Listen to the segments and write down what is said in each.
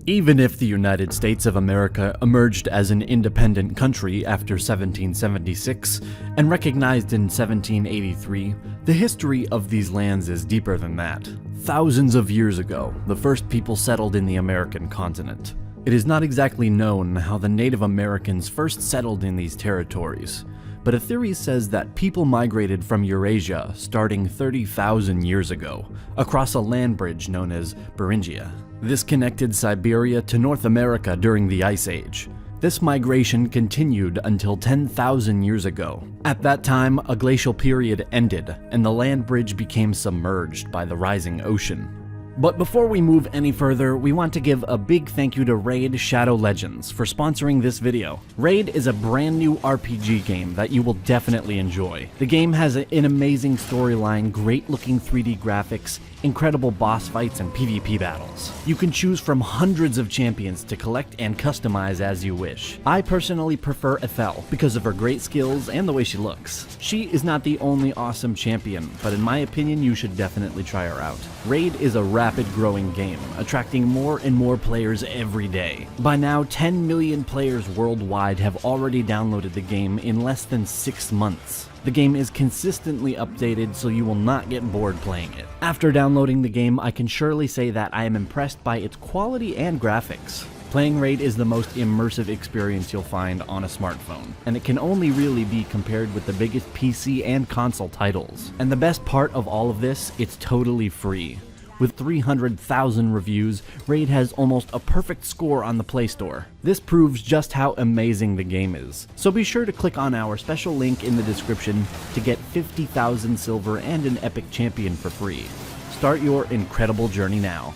Even if the United States of America emerged as an independent country after 1776 and recognized in 1783, the history of these lands is deeper than that. Thousands of years ago, the first people settled in the American continent. It is not exactly known how the Native Americans first settled in these territories, but a theory says that people migrated from Eurasia starting 30,000 years ago, across a land bridge known as Beringia. This connected Siberia to North America during the Ice Age. This migration continued until 10,000 years ago. At that time, a glacial period ended, and the land bridge became submerged by the rising ocean. But before we move any further, we want to give a big thank you to Raid Shadow Legends for sponsoring this video. Raid is a brand new RPG game that you will definitely enjoy. The game has an amazing storyline, great looking 3D graphics, incredible boss fights, and PvP battles. You can choose from hundreds of champions to collect and customize as you wish. I personally prefer Ethel because of her great skills and the way she looks. She is not the only awesome champion, but in my opinion you should definitely try her out. Raid is a rapid growing game, attracting more and more players every day. By now, 10 million players worldwide have already downloaded the game in less than 6 months. The game is consistently updated, so you will not get bored playing it. After downloading the game, I can surely say that I am impressed by its quality and graphics. Playing Raid is the most immersive experience you'll find on a smartphone, and it can only really be compared with the biggest PC and console titles. And the best part of all of this, it's totally free. With 300,000 reviews, Raid has almost a perfect score on the Play Store. This proves just how amazing the game is. So be sure to click on our special link in the description to get 50,000 silver and an epic champion for free. Start your incredible journey now.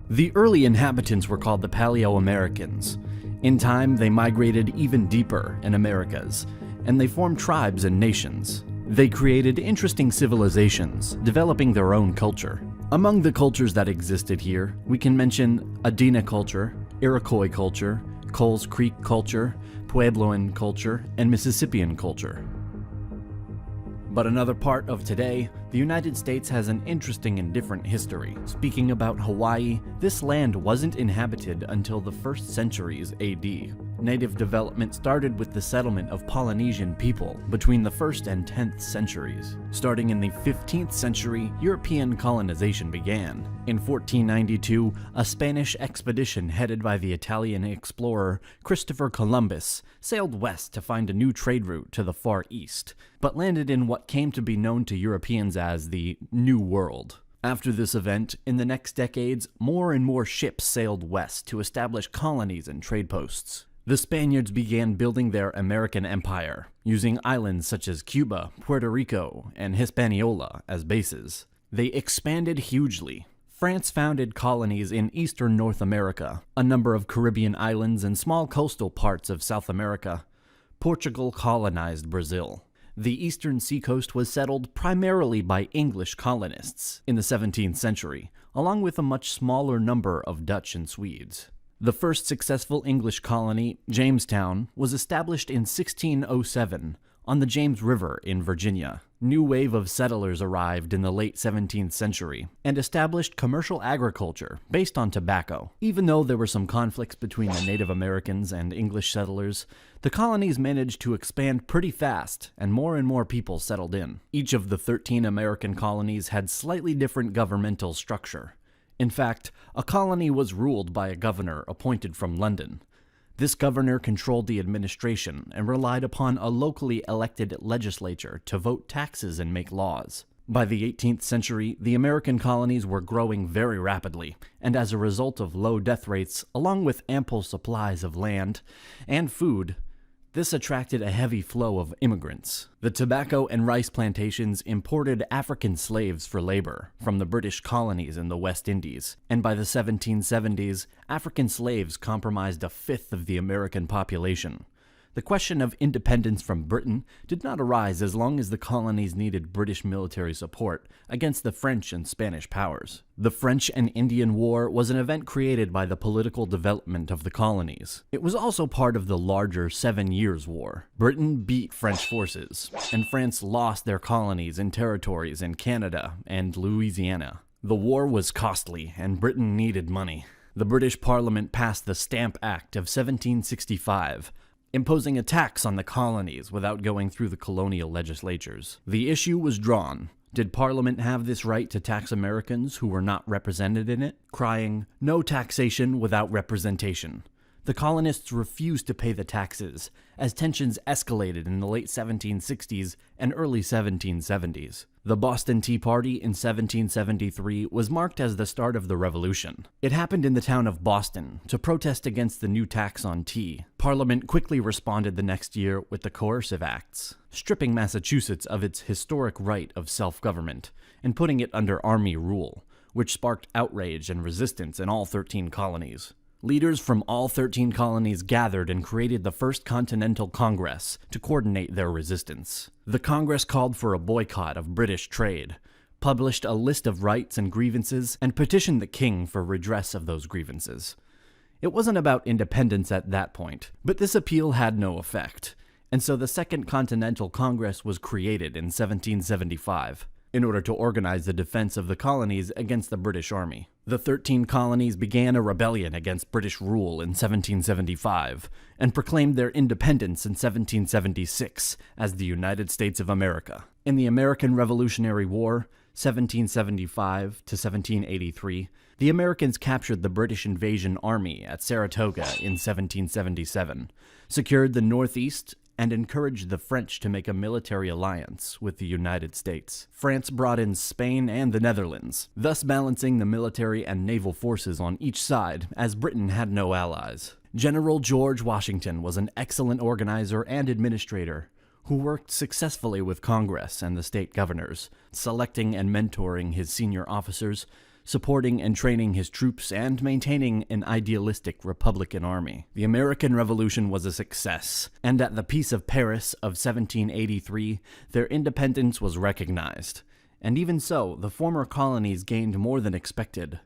The early inhabitants were called the Paleo-Americans. In time, they migrated even deeper in Americas, and they formed tribes and nations. They created interesting civilizations, developing their own culture. Among the cultures that existed here, we can mention Adena culture, Iroquois culture, Coles Creek culture, Puebloan culture, and Mississippian culture. But another part of today, the United States has an interesting and different history. Speaking about Hawaii, this land wasn't inhabited until the 1st centuries AD. Native development started with the settlement of Polynesian people between the 1st and 10th centuries. Starting in the 15th century, European colonization began. In 1492, a Spanish expedition headed by the Italian explorer Christopher Columbus sailed west to find a new trade route to the Far East, but landed in what came to be known to Europeans as the New World. After this event, in the next decades, more and more ships sailed west to establish colonies and trade posts. The Spaniards began building their American empire, using islands such as Cuba, Puerto Rico, and Hispaniola as bases. They expanded hugely. France founded colonies in eastern North America, a number of Caribbean islands, and small coastal parts of South America. Portugal colonized Brazil. The eastern seacoast was settled primarily by English colonists in the 17th century, along with a much smaller number of Dutch and Swedes. The first successful English colony, Jamestown, was established in 1607 on the James River in Virginia. New wave of settlers arrived in the late 17th century and established commercial agriculture based on tobacco. Even though there were some conflicts between the Native Americans and English settlers, the colonies managed to expand pretty fast and more people settled in. Each of the 13 American colonies had slightly different governmental structure. In fact, a colony was ruled by a governor appointed from London. This governor controlled the administration and relied upon a locally elected legislature to vote taxes and make laws. By the 18th century, the American colonies were growing very rapidly, and as a result of low death rates, along with ample supplies of land and food, this attracted a heavy flow of immigrants. The tobacco and rice plantations imported African slaves for labor from the British colonies in the West Indies, and by the 1770s, African slaves comprised a fifth of the American population. The question of independence from Britain did not arise as long as the colonies needed British military support against the French and Spanish powers. The French and Indian War was an event created by the political development of the colonies. It was also part of the larger 7 Years' War. Britain beat French forces, and France lost their colonies and territories in Canada and Louisiana. The war was costly, and Britain needed money. The British Parliament passed the Stamp Act of 1765, imposing a tax on the colonies without going through the colonial legislatures. The issue was drawn. Did Parliament have this right to tax Americans who were not represented in it? Crying, "No taxation without representation." The colonists refused to pay the taxes, as tensions escalated in the late 1760s and early 1770s. The Boston Tea Party in 1773 was marked as the start of the Revolution. It happened in the town of Boston to protest against the new tax on tea. Parliament quickly responded the next year with the Coercive Acts, stripping Massachusetts of its historic right of self-government and putting it under army rule, which sparked outrage and resistance in all 13 colonies. Leaders from all 13 colonies gathered and created the First Continental Congress to coordinate their resistance. The Congress called for a boycott of British trade, published a list of rights and grievances, and petitioned the king for redress of those grievances. It wasn't about independence at that point, but this appeal had no effect, and so the Second Continental Congress was created in 1775. In order to organize the defense of the colonies against the British Army. The 13 colonies began a rebellion against British rule in 1775, and proclaimed their independence in 1776 as the United States of America. In the American Revolutionary War, 1775 to 1783, the Americans captured the British invasion army at Saratoga in 1777, secured the Northeast, and encouraged the French to make a military alliance with the United States. France brought in Spain and the Netherlands, thus balancing the military and naval forces on each side, as Britain had no allies. General George Washington was an excellent organizer and administrator, who worked successfully with Congress and the state governors, selecting and mentoring his senior officers, supporting and training his troops, and maintaining an idealistic Republican army. The American Revolution was a success, and at the Peace of Paris of 1783, their independence was recognized. And even so, the former colonies gained more than expected.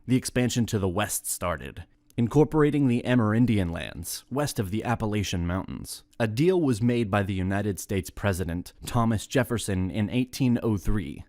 The expansion to the west started, incorporating the Amerindian lands, west of the Appalachian Mountains. A deal was made by the United States President, Thomas Jefferson, in 1803.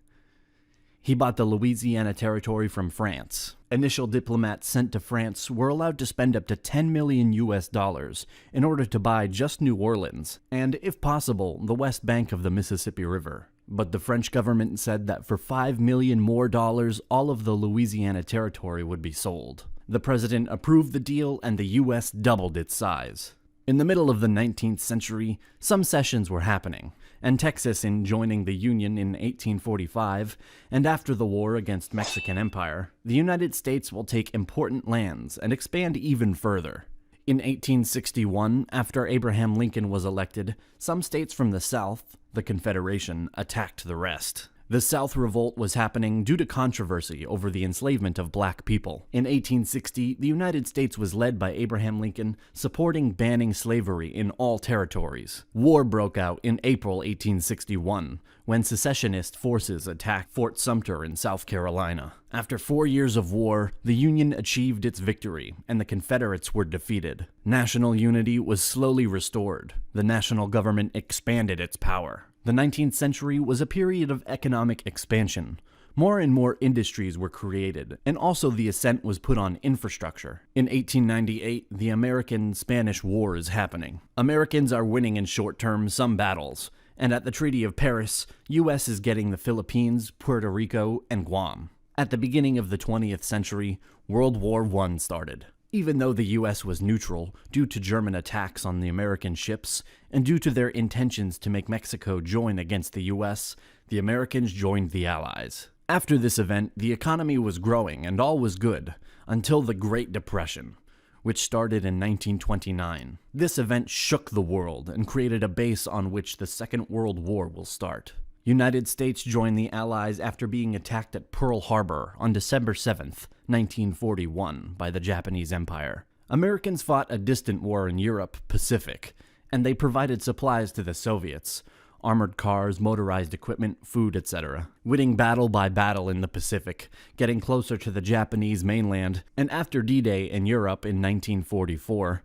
He bought the Louisiana Territory from France. Initial diplomats sent to France were allowed to spend up to $10 million in order to buy just New Orleans, and, if possible, the west bank of the Mississippi River. But the French government said that for $5 million more, all of the Louisiana Territory would be sold. The president approved the deal, and the U.S. doubled its size. In the middle of the 19th century, some cessions were happening, and Texas in joining the Union in 1845, and after the war against Mexican Empire, the United States will take important lands and expand even further. In 1861, after Abraham Lincoln was elected, some states from the South, the Confederation, attacked the rest. The South Revolt was happening due to controversy over the enslavement of black people. In 1860, the United States was led by Abraham Lincoln, supporting banning slavery in all territories. War broke out in April 1861, when secessionist forces attacked Fort Sumter in South Carolina. After 4 years of war, the Union achieved its victory, and the Confederates were defeated. National unity was slowly restored. The national government expanded its power. The 19th century was a period of economic expansion. More and more industries were created, and also the accent was put on infrastructure. In 1898, the American-Spanish War is happening. Americans are winning in short term some battles, and at the Treaty of Paris, U.S. is getting the Philippines, Puerto Rico, and Guam. At the beginning of the 20th century, World War I started. Even though the U.S. was neutral due to German attacks on the American ships, and due to their intentions to make Mexico join against the U.S., the Americans joined the Allies. After this event, the economy was growing and all was good, until the Great Depression, which started in 1929. This event shook the world and created a base on which the Second World War will start. United States joined the Allies after being attacked at Pearl Harbor on December 7th, 1941, by the Japanese Empire. Americans fought a distant war in Europe, Pacific, and they provided supplies to the Soviets, armored cars, motorized equipment, food, etc. Winning battle by battle in the Pacific, getting closer to the Japanese mainland, and after D-Day in Europe in 1944,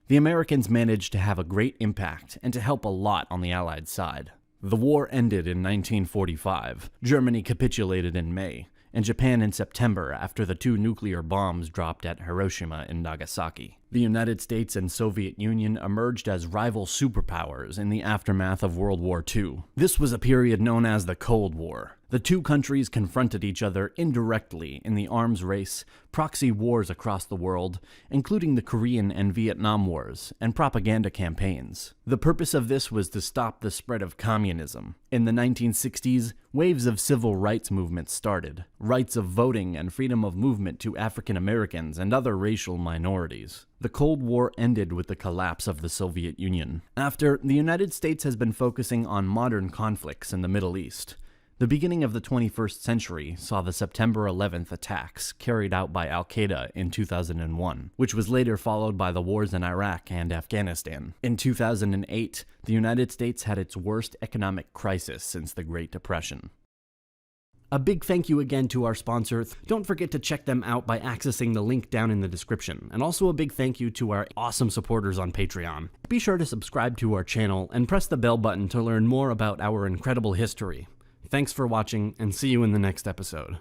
the Americans managed to have a great impact and to help a lot on the Allied side. The war ended in 1945. Germany capitulated in May, and Japan in September after the 2 nuclear bombs dropped at Hiroshima and Nagasaki. The United States and Soviet Union emerged as rival superpowers in the aftermath of World War II. This was a period known as the Cold War. The two countries confronted each other indirectly in the arms race, proxy wars across the world, including the Korean and Vietnam Wars, and propaganda campaigns. The purpose of this was to stop the spread of communism. In the 1960s, waves of civil rights movements started, rights of voting and freedom of movement to African Americans and other racial minorities. The Cold War ended with the collapse of the Soviet Union. After, the United States has been focusing on modern conflicts in the Middle East. The beginning of the 21st century saw the September 11th attacks carried out by Al-Qaeda in 2001, which was later followed by the wars in Iraq and Afghanistan. In 2008, the United States had its worst economic crisis since the Great Depression. A big thank you again to our sponsor. Don't forget to check them out by accessing the link down in the description. And also a big thank you to our awesome supporters on Patreon. Be sure to subscribe to our channel and press the bell button to learn more about our incredible history. Thanks for watching, and see you in the next episode.